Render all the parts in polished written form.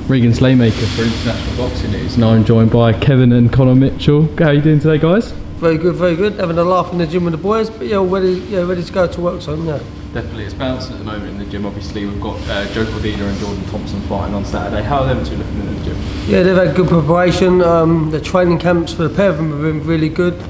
Regan Slaymaker for International Boxing News, and I'm joined by Kevin and Connor Mitchell. How are you doing today, guys? Very good, very good. Having a laugh in the gym with the boys, but yeah, ready to go to work soon, yeah. Definitely, it's bouncing at the moment in the gym. Obviously, we've got Joe Cordina and Thompson fighting on Saturday. How are them two looking in the gym? Yeah, they've had good preparation. The training camps for the pair of them have been really good.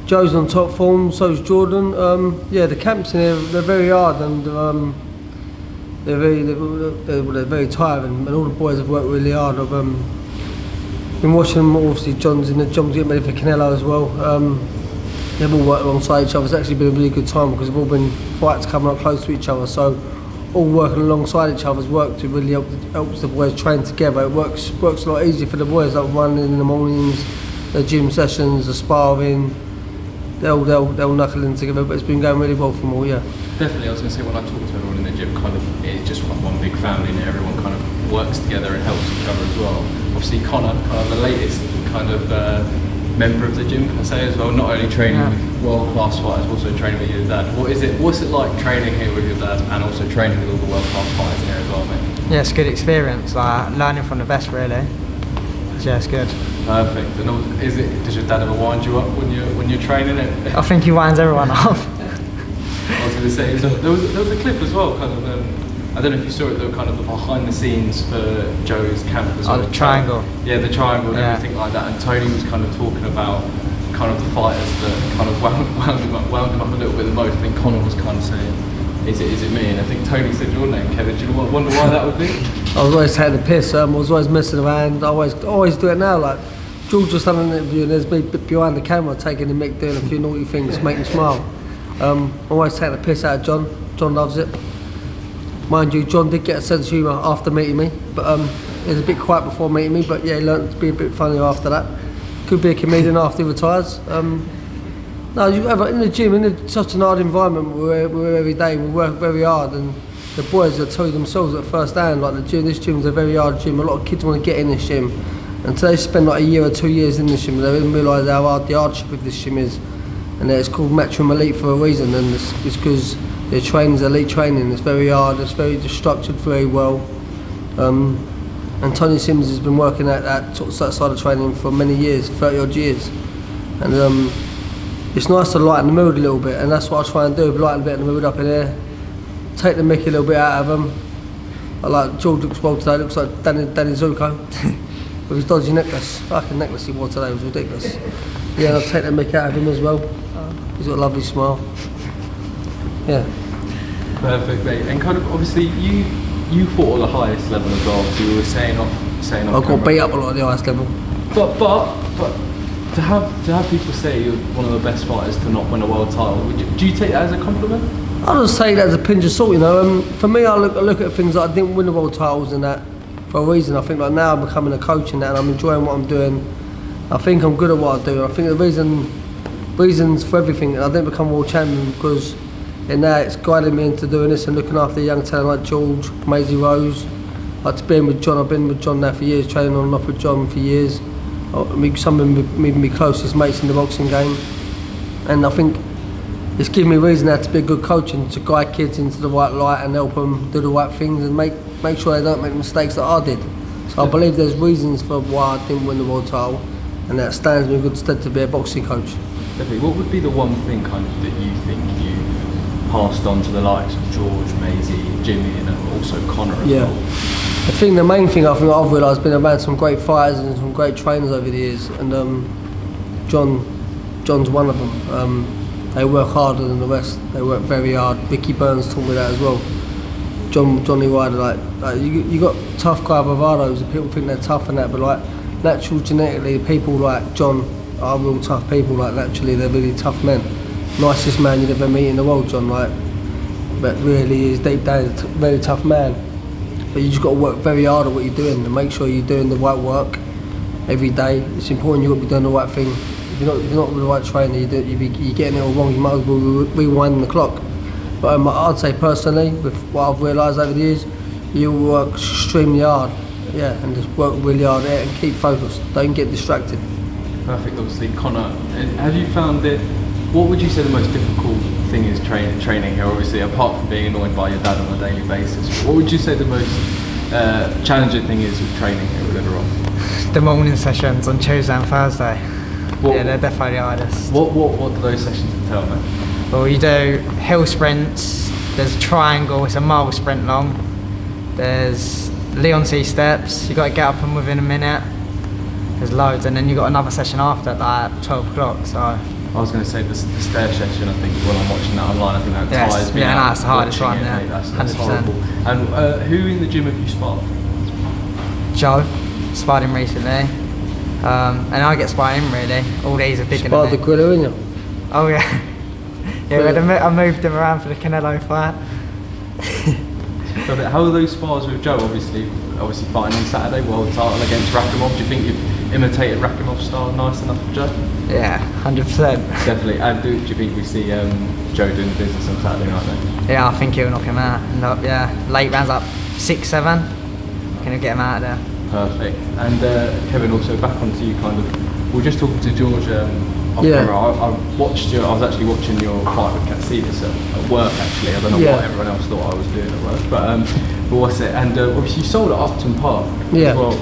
Joe's on top form, so's Jordan. Yeah, the camps in here, they're very hard and they're very tiring, and all the boys have worked really hard. I've been watching them. Obviously, John's getting ready for Canelo as well. They've all worked alongside each other. It's actually been a really good time because they've all been fights coming up close to each other. So, all working alongside each other's work to really helps the boys train together. It works a lot easier for the boys, like running in the mornings, the gym sessions, the sparring. They'll knuckle in together, but it's been going really well for them all, yeah. Definitely, I was going to say, when I talk to everyone in the gym, kind of, it's just one big family and everyone kind of works together and helps each other as well. Obviously, Connor, kind of the latest kind of member of the gym, can I say, as well, not only training with world-class fighters, also training with your dad. What's it like training here with your dad and also training with all the world-class fighters in here as well, mate? Yeah, it's a good experience, like learning from the best, really. Yeah, it's good. Perfect. And does your dad ever wind you up when you're training it? I think he winds everyone up. I was going to say, there was a clip as well, kind of, I don't know if you saw it, though, kind of the behind the scenes for Joe's camp as well. Oh, the triangle. Yeah, the triangle and everything like that. And Tony was kind of talking about kind of the fighters that kind of wound him up a little bit the most. I think Connor was kind of saying, is it me? And I think Tony said your name, Kevin. Do you wonder why that would be? I was always taking the piss. I was always messing around. I always do it now. Like George just done an interview and there's me behind the camera taking the mick, doing a few naughty things to make him smile. I'm always taking the piss out of John. John loves it. Mind you, John did get a sense of humour after meeting me, but he was a bit quiet before meeting me. But yeah, he learned to be a bit funnier after that. Could be a comedian after he retires. No, in the gym, in such an hard environment, we're every day, we work very hard, and the boys will tell you themselves at first hand, like this gym's a very hard gym. A lot of kids want to get in this gym, and until they spend like a year or 2 years in this gym, they don't realise how hard the hardship of this gym is. And it's called Matchroom Elite for a reason, and it's because their training's elite training. It's very hard, it's very structured very well. And Tony Sims has been working at that side of training for many years, 30 odd years. And it's nice to lighten the mood a little bit, and that's what I try and do, lighten a bit of the mood up in here, take the mickey a little bit out of them. I like George looks well today, looks like Danny Zuko with his dodgy necklace. Fucking necklace he wore today was ridiculous. Yeah, I'll take the mickey out of him as well. He's got a lovely smile. Yeah. Perfect, mate. And kind of obviously you fought at the highest level as well, so you were saying off I got beat up a lot at the highest level. But to have people say you're one of the best fighters to not win a world title, do you take that as a compliment? I'll just say that as a pinch of salt, you know. For me, I look at things like I didn't win the world titles and that for a reason. I think like now I'm becoming a coach and that, and I'm enjoying what I'm doing. I think I'm good at what I do. I think the reasons for everything, I didn't become world champion because now it's guided me into doing this and looking after young talent like George, Maisie Rose. Like being with John, I've been with John now for years, training on and off with John for years. Some of my closest mates in the boxing game, and I think it's given me reason now to be a good coach and to guide kids into the right light and help them do the right things and make sure they don't make the mistakes that I did. So I believe there's reasons for why I didn't win the world title, and that stands me in good stead to be a boxing coach. Definitely. What would be the one thing kind of that you think you passed on to the likes of George, Maisie, Jimmy, and also Connor as well? The main thing I think I've realised, been around some great fighters and some great trainers over the years, and John's one of them. They work harder than the rest. They work very hard. Vicky Burns taught me that as well. Johnny Ryder, like you got tough guy bravados, and people think they're tough and that, but like natural genetically, people like John are real tough people. Like naturally, they're really tough men. Nicest man you'd ever meet in the world, John. Like, but really is deep down a very tough man. But you just got to work very hard at what you're doing and make sure you're doing the right work every day. It's important you've got to be doing the right thing. If you're not with the right trainer, you're getting it all wrong. You might as well rewind the clock. But I'd say personally, with what I've realised over the years, you work extremely hard, and just work really hard at it and keep focused. Don't get distracted. Perfect. Obviously, Connor, have you found it? What would you say the most difficult thing is training here? Obviously, apart from being annoyed by your dad on a daily basis, what would you say the most challenging thing is with training here with everyone? The morning sessions on Tuesday and Thursday. What, they're definitely the hardest. What do those sessions entail, man? Well, you do hill sprints, there's a triangle, it's a mile sprint long. There's Leon C steps, you got to get up and within a minute. There's loads, and then you got another session after at like 12 o'clock. So I was going to say the stair session. I think when I'm watching that online, I think that tires me out. Yeah, that's the hardest one. Yeah, that's horrible. And who in the gym have you sparred? Joe, sparred him recently, and I get sparred him really. All these are bigger than me. Sparred the gorilla, innit? Oh yeah, yeah. I moved him around for the Canelo fight. So how are those spars with Joe? Obviously fighting on Saturday, world title against Rakimov. Do you think you've imitated Rakimov's style nice enough for Joe? Yeah, 100%. Definitely. And do you think we see Joe doing the business on Saturday night then? Yeah, I think he'll knock him out. And yeah, late rounds up 6-7. Gonna get him out of there. Perfect. And Kevin, also back onto you kind of. We were just talking to George off camera. I was actually watching your fight with Katsidas at work actually. I don't know what everyone else thought I was doing at work, but what's it? And obviously you sold at Upton Park as well.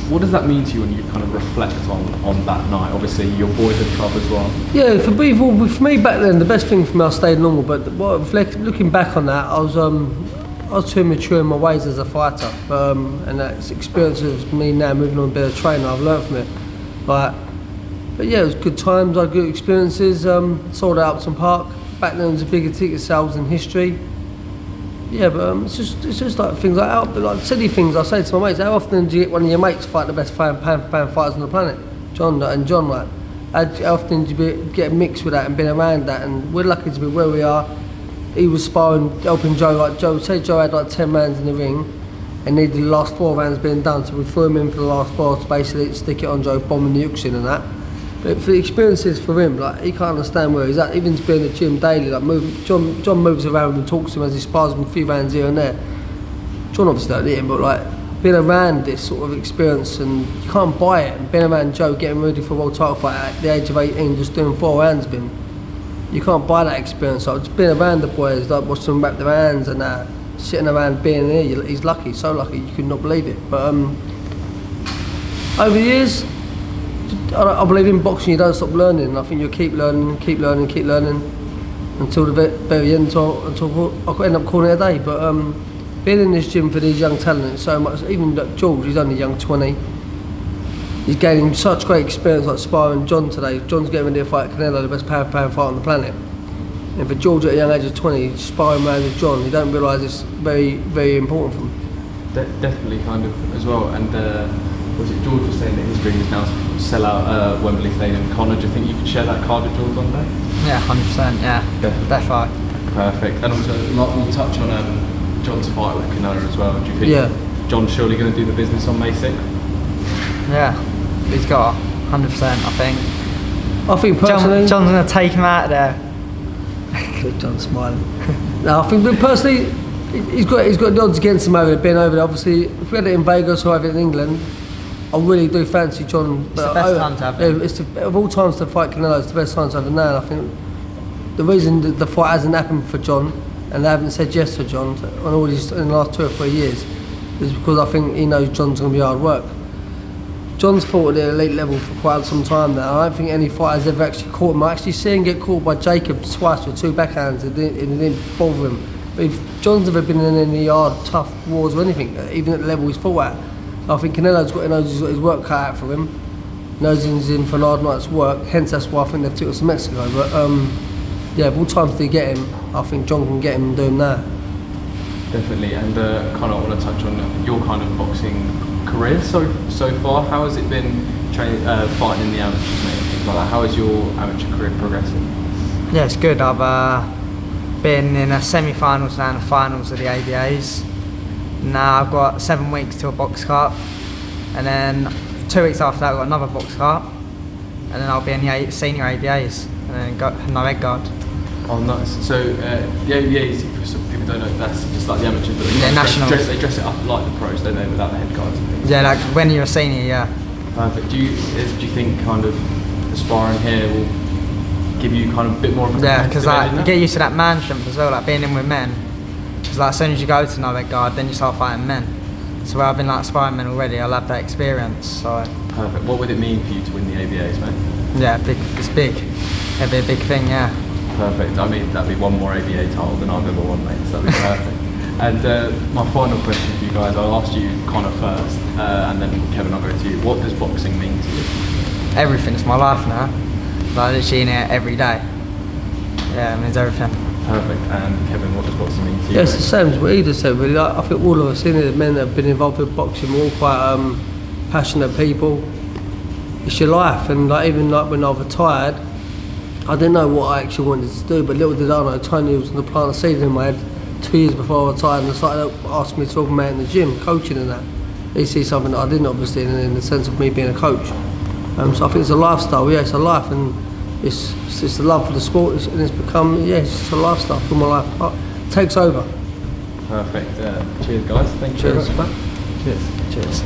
What does that mean to you when you kind of reflect on that night? Obviously your boyhood club as well. Yeah, for me back then, the best thing for me, I stayed normal. But looking back on that, I was too mature in my ways as a fighter, and that experience of me now moving on to be a trainer, I've learned from it. But yeah, it was good times, I had good experiences. Sold at Upton Park. Back then, it was the bigger ticket sales in history. Yeah, but it's just like things like that, but like silly things. I say to my mates, how often do you get one of your mates fight the best pound for pound fighters on the planet? John, like, how often do you get mixed with that and been around that? And we're lucky to be where we are. He was sparring, helping Joe, like Joe had like 10 rounds in the ring and needed the last 4 rounds being done, so we threw him in for the last 4 to basically stick it on Joe, bombing the hooks in and that. But for the experiences for him, like, he can't understand where he's at, even to be in the gym daily, like John moves around and talks to him as he spars him a few rounds here and there. John obviously don't hit him, but like, being around this sort of experience, and you can't buy it, and being around Joe getting ready for a world title fight at the age of 18, just doing 4 rounds of him, you can't buy that experience. Like, just being around the boys, like watching them wrap their hands and sitting around being here, he's lucky, so lucky, you could not believe it. But over the years, I believe in boxing you don't stop learning, and I think you'll keep learning until the very end, until I end up calling it a day. But being in this gym for these young talents so much, even George, he's only young, 20, he's gaining such great experience, like sparring John today. John's getting ready to fight Canelo, the best pound for pound fighter on the planet. And for George at a young age of 20, sparring around with John, you don't realise it's very, very important for him. Definitely, kind of, as well. And was it George was saying that his dream is now to sell out Wembley Stadium? Connor, do you think you could share that card with George one day? Yeah, 100%, yeah. Definitely. Perfect. And also, we'll touch on John's fight with Canelo as well. Do you think John's surely going to do the business on May 6th? Yeah, he's got 100%, I think. I think personally, John's going to take him out of there. John's smiling. No, I think personally, he's got the odds against him over there, being over there. Obviously, if we had it in Vegas or over in England, I really do fancy John. It's the best time to have him. Of all times to fight Canelo, it's the best time to have him now. And I think the reason that the fight hasn't happened for John, and they haven't said yes to John in the last 2 or 3 years, is because I think he knows John's going to be hard work. John's fought at the elite level for quite some time now. I don't think any fighter's ever actually caught him. I actually see him get caught by Jacob twice with 2 backhands, and it didn't bother him. But if John's ever been in any hard, tough wars or anything, even at the level he's fought at, I think Canelo's knows he's got his work cut out for him, knows he's in for an hard night's work, hence that's why I think they've took us to Mexico. But yeah, of all times they get him, I think John can get him and do him now. Definitely, and kind of want to touch on your kind of boxing career so far. How has it been fighting in the amateurs, mate? Things like that. How is your amateur career progressing? Yeah, it's good. I've been in a semi-finals now and the finals of the ABAs. Now I've got 7 weeks to a box cup, and then 2 weeks after that I've got another box cup, and then I'll be in the senior ABAs, and then got no head guard. Oh, nice. So the ABAs, for some people don't know, that's just like the amateurs, but they dress it up like the pros, don't they, without the head guards and things? Yeah, like when you're a senior, yeah. Perfect. Do you think kind of the sparring here will give you kind of a bit more of a because like, you get used to that man strength as well, like being in with men. because like, as soon as you go to no weight guard, then you start fighting men. So where I've been like sparring men already, I'll have that experience. So Perfect. What would it mean for you to win the ABAs, mate? yeah, it's big. It'd be a big thing, yeah. Perfect. I mean, that'd be one more ABA title than I've ever won, mate. So that'd be perfect. And my final question for you guys, I'll ask you Connor first, and then Kevin, I'll go to you. What does boxing mean to you? Everything. It's my life now. Like literally in it every day. Yeah, it means everything. Perfect. And Kevin, what does boxing mean to you? Yeah, it's the same as what he just said, really. Like, I think all of us in here, the men that have been involved with boxing, we're all quite passionate people. It's your life, and like even like when I retired, I didn't know what I actually wanted to do, but little did I know, Tony was going to plant a seed in my head 2 years before I retired, and started asking me to talk about in the gym, coaching and that. He sees something that I didn't, obviously, in the sense of me being a coach. So I think it's a lifestyle, yeah, it's a life, and it's the love for the sport, and it's become, yeah, it's just a lifestyle for my life. It takes over. Perfect. Cheers, guys. Thank you. Cheers. Cheers. Cheers.